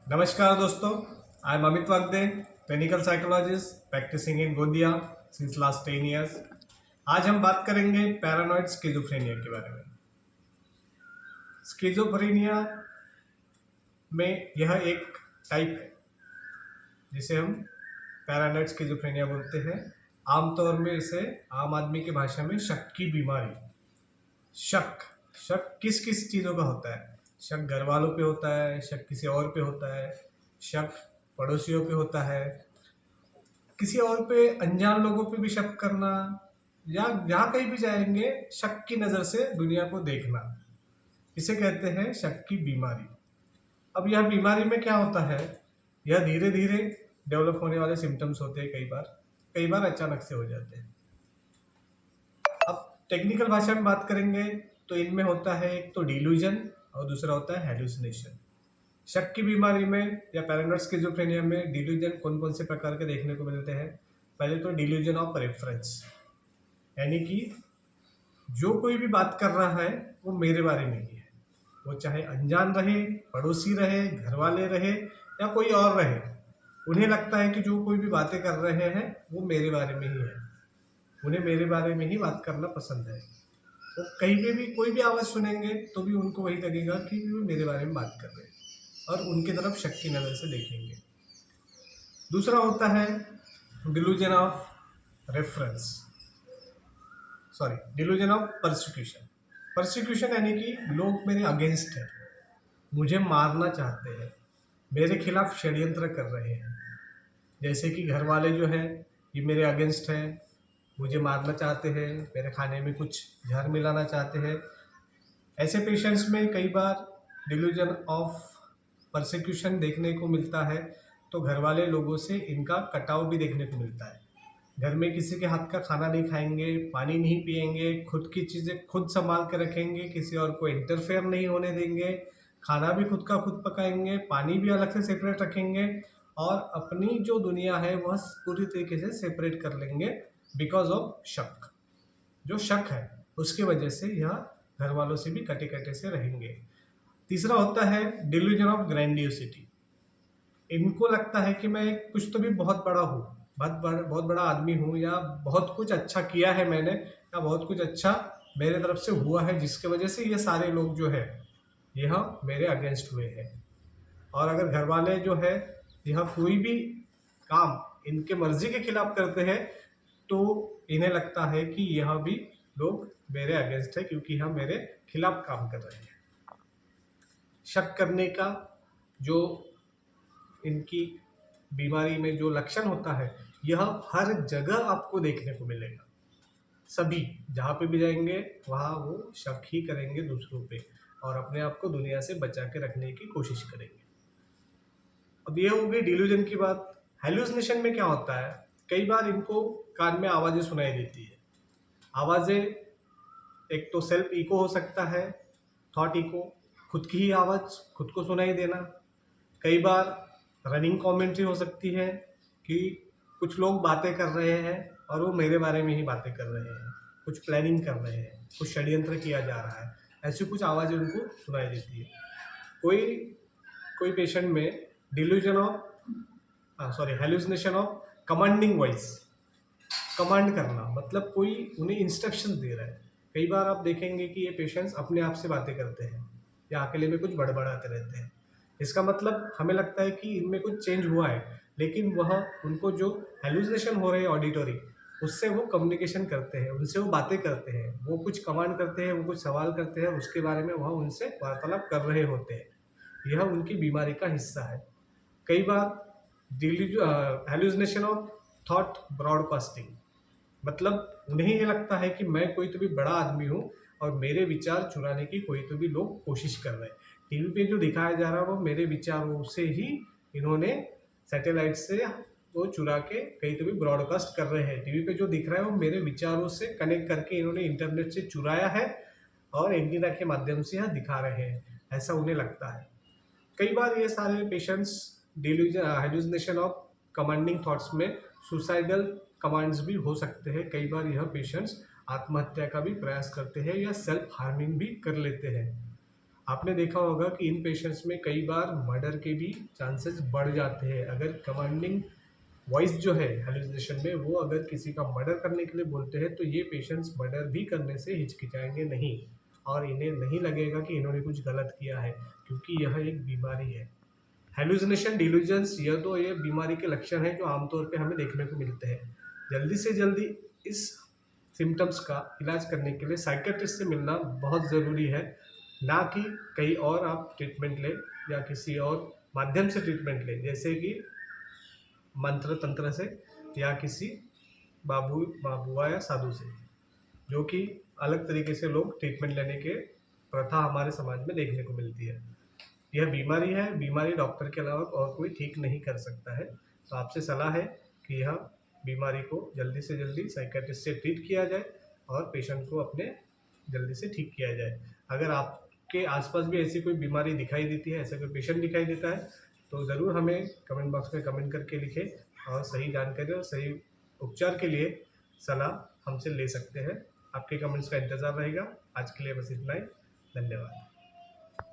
नमस्कार दोस्तों, I am Amit Wagde, clinical psychologist practising in Gondia since last 10 years. आज हम बात करेंगे पैरानॉइड स्किज़ोफ्रेनिया के बारे में। स्किज़ोफ्रेनिया में यह एक टाइप है जिसे हम पैरानॉइड स्किज़ोफ्रेनिया बोलते हैं। आमतौर में इसे आम आदमी की भाषा में शक की बीमारी, शक शक किस किस चीज़ों का होता है। शक घर वालों पे होता है, शक किसी और पे होता है, शक पड़ोसियों पे होता है, किसी और पे, अनजान लोगों पे भी शक करना, या जहाँ कहीं भी जाएंगे शक की नज़र से दुनिया को देखना, इसे कहते हैं शक की बीमारी। अब यह बीमारी में क्या होता है, यह धीरे धीरे डेवलप होने वाले सिम्टम्स होते हैं। कई बार अचानक से हो जाते हैं। अब टेक्निकल भाषा में बात करेंगे तो इनमें होता है एक तो डिल्यूजन और दूसरा होता है हेलुसिनेशन। शक की बीमारी में या पैरानॉइड स्किज़ोफ्रेनिया में डिल्यूजन कौन कौन से प्रकार के देखने को मिलते हैं। पहले तो डिल्यूजन ऑफ रेफरेंस, यानी कि जो कोई भी बात कर रहा है वो मेरे बारे में ही है, वो चाहे अनजान रहे, पड़ोसी रहे, घर वाले रहे या कोई और रहे, उन्हें लगता है कि जो कोई भी बातें कर रहे हैं वो मेरे बारे में ही है, उन्हें मेरे बारे में ही बात करना पसंद है। वो कहीं पे भी कोई भी आवाज़ सुनेंगे तो भी उनको वही लगेगा कि वो मेरे बारे में बात कर रहे हैं और उनकी तरफ शक की नज़र से देखेंगे। दूसरा होता है delusion of reference, delusion of persecution. Persecution यानी कि लोग मेरे अगेंस्ट हैं, मुझे मारना चाहते हैं, मेरे खिलाफ षड्यंत्र कर रहे हैं। जैसे कि घर वाले जो हैं ये मेरे अगेंस्ट हैं, मुझे मारना चाहते हैं, मेरे खाने में कुछ जहर मिलाना चाहते हैं। ऐसे पेशेंट्स में कई बार डिल्यूजन ऑफ परसिक्यूशन देखने को मिलता है, तो घर वाले लोगों से इनका कटाव भी देखने को मिलता है। घर में किसी के हाथ का खाना नहीं खाएंगे, पानी नहीं पिएंगे, खुद की चीज़ें खुद संभाल के रखेंगे, किसी और को इंटरफेयर नहीं होने देंगे, खाना भी खुद का खुद पकाएंगे, पानी भी अलग से सेपरेट रखेंगे और अपनी जो दुनिया है वह पूरी तरीके से सेपरेट कर लेंगे बिकॉज ऑफ शक। जो शक है उसकी वजह से यह घर वालों से भी कटे कटे से रहेंगे। तीसरा होता है डिल्यूजन ऑफ ग्रैंडियोसिटी। इनको लगता है कि मैं कुछ तो भी बहुत बड़ा हूँ, बहुत बड़ा आदमी हूँ, या बहुत कुछ अच्छा किया है मैंने, या बहुत कुछ अच्छा मेरे तरफ से हुआ है जिसके वजह से ये सारे लोग जो है यह मेरे अगेंस्ट हुए हैं। और अगर घर वाले जो है यह कोई भी काम इनके मर्जी के खिलाफ करते हैं तो इन्हें लगता है कि यह भी लोग मेरे अगेंस्ट है क्योंकि यह मेरे खिलाफ काम कर रहे हैं। शक करने का जो इनकी बीमारी में जो लक्षण होता है यह हर जगह आपको देखने को मिलेगा। सभी जहाँ पे भी जाएंगे वहाँ वो शक ही करेंगे दूसरों पे और अपने आप को दुनिया से बचा के रखने की कोशिश करेंगे। अब ये हो गई डिल्यूजन की बात। हेलुसिनेशन में क्या होता है, कई बार इनको कान में आवाज़ें सुनाई देती है। आवाज़ें एक तो सेल्फ इको हो सकता है, थॉट इको, खुद की ही आवाज़ खुद को सुनाई देना। कई बार रनिंग कमेंट्री हो सकती है कि कुछ लोग बातें कर रहे हैं और वो मेरे बारे में ही बातें कर रहे हैं, कुछ प्लानिंग कर रहे हैं, कुछ षड्यंत्र किया जा रहा है, ऐसी कुछ आवाज़ें उनको सुनाई देती है। कोई कोई पेशेंट में delusion of hallucination of commanding voice, command करना मतलब कोई उन्हें इंस्ट्रक्शन दे रहा है। कई बार आप देखेंगे कि ये पेशेंट्स अपने आप से बातें करते हैं या अकेले में कुछ बड़बड़ाते रहते हैं। इसका मतलब हमें लगता है कि इनमें कुछ चेंज हुआ है, लेकिन वह उनको जो हेलुसिनेशन हो रहे हैं ऑडिटरी, उससे वो कम्युनिकेशन करते हैं, उनसे वो बातें करते हैं, वो कुछ कमांड करते हैं, वो कुछ सवाल करते हैं, उसके बारे में वह उनसे वार्तालाप कर रहे होते हैं। यह उनकी बीमारी का हिस्सा है। कई बार हेलुसिनेशन ऑफ थॉट ब्रॉडकास्टिंग, मतलब उन्हें ये लगता है कि मैं कोई तो भी बड़ा आदमी हूँ और मेरे विचार चुराने की कोई तो भी लोग कोशिश कर रहे हैं। टीवी पे जो दिखाया जा रहा है वो मेरे विचारों से ही इन्होंने सैटेलाइट से वो चुरा के कहीं तो भी ब्रॉडकास्ट कर रहे हैं। टीवी पे जो दिख रहा है वो मेरे विचारों से कनेक्ट करके इन्होंने इंटरनेट से चुराया है और एंटीना के माध्यम से यहाँ दिखा रहे हैं, ऐसा उन्हें लगता है। कई बार ये सारे patients hallucination of commanding thoughts में सुसाइडल कमांड्स भी हो सकते हैं। कई बार यह पेशेंट्स आत्महत्या का भी प्रयास करते हैं या सेल्फ हार्मिंग भी कर लेते हैं। आपने देखा होगा कि इन पेशेंट्स में कई बार मर्डर के भी चांसेस बढ़ जाते हैं। अगर कमांडिंग वॉइस जो है हेलुसिनेशन में, वो अगर किसी का मर्डर करने के लिए बोलते हैं तो ये पेशेंट्स मर्डर भी करने से हिचकिचाएंगे नहीं, और इन्हें नहीं लगेगा कि इन्होंने कुछ गलत किया है, क्योंकि यह एक बीमारी है। हेलुसिनेशन, डिल्यूजन्स, यह तो ये बीमारी के लक्षण हैं जो आमतौर पे हमें देखने को मिलते हैं। जल्दी से जल्दी इस सिम्टम्स का इलाज करने के लिए साइकियाट्रिस्ट से मिलना बहुत ज़रूरी है, ना कि कहीं और आप ट्रीटमेंट लें या किसी और माध्यम से ट्रीटमेंट लें, जैसे कि मंत्र तंत्र से या किसी बाबुआ या साधु से, जो कि अलग तरीके से लोग ट्रीटमेंट लेने के प्रथा हमारे समाज में देखने को मिलती है। यह बीमारी है, बीमारी डॉक्टर के अलावा और कोई ठीक नहीं कर सकता है। तो आपसे सलाह है कि यह बीमारी को जल्दी से जल्दी साइकियाट्रिस्ट से ट्रीट किया जाए और पेशेंट को अपने जल्दी से ठीक किया जाए। अगर आपके आसपास भी ऐसी कोई बीमारी दिखाई देती है, ऐसा कोई पेशेंट दिखाई देता है, तो ज़रूर हमें कमेंट बॉक्स में कमेंट करके लिखें और सही जानकारी और सही उपचार के लिए सलाह हमसे ले सकते हैं। आपके कमेंट्स का इंतज़ार रहेगा। आज के लिए बस इतना ही। धन्यवाद।